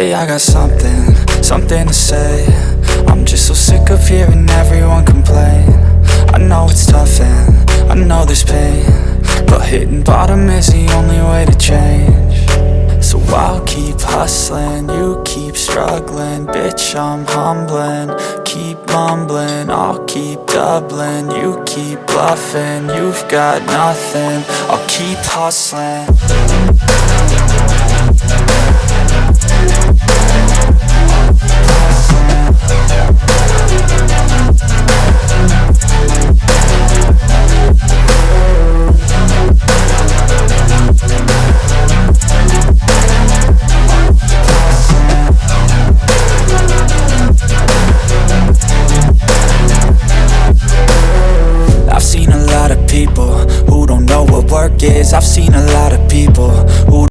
Lately I got something to say. I'm just so sick of hearing everyone complain. I know it's tough and I know there's pain, but hitting bottom is the only way to change. So I'll keep hustling, you keep struggling. Bitch, I'm humbling, keep mumbling. I'll keep doubling, you keep bluffing. You've got nothing, I'll keep hustling. I've seen a lot of people who don't know what work is. I've seen a lot of people who